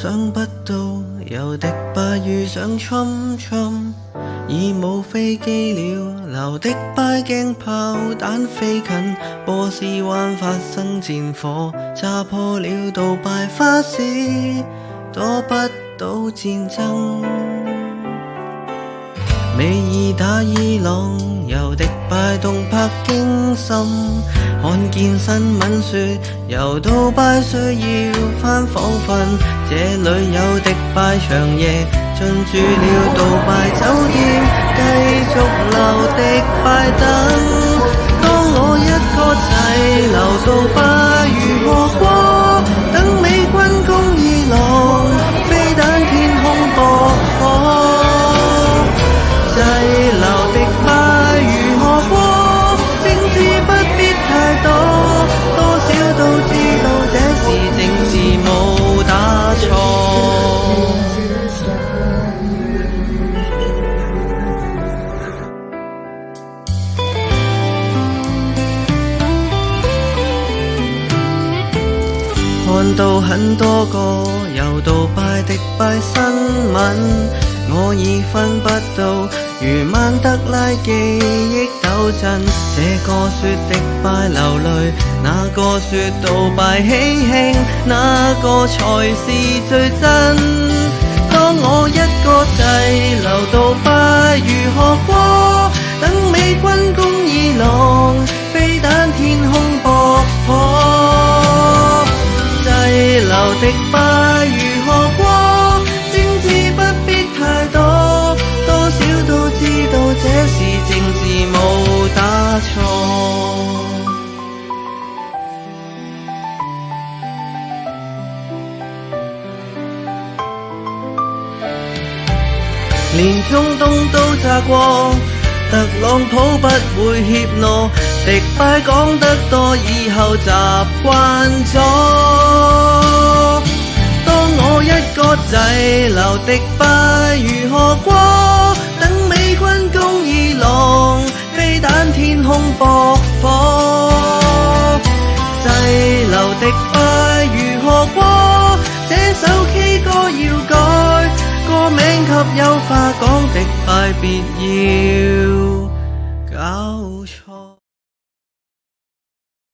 想不到有迪拜遇上侵，已冇飛機了，留迪拜鏡炮彈飛近，波斯灣發生戰火，炸破了杜拜花市，躲不到戰爭。美爾打伊朗，由迪拜動魄驚心，看見新聞說由杜拜需要返房瞓，這裏有迪拜長夜，進駐了杜拜酒店，繼續留迪拜等。當我一個滯留杜拜如何過？等美軍攻伊朗，飛彈天空駁火。滯留迪拜如何過？政治不必太多，多少都知道這是政治冇打錯。看到很多個由杜拜迪拜新聞，我已分不到，如曼德拉記憶抖震。這個說迪拜流淚，那個說杜拜喜慶，那個才是最真。當我一個滯留杜拜如何過？等美軍攻伊朗，飛彈天空駁火。滯留迪拜如何過？政治不必太多，多少都知道這是政治冇打錯。連中東都炸過，特朗普不會怯懦，迪拜講得多以後習慣咗。當我一個滯留迪拜如何過？等美軍攻伊朗，飛彈天空駁火。滯留迪拜如何過？這首 K 歌要改，歌名及優化，講迪拜別要搞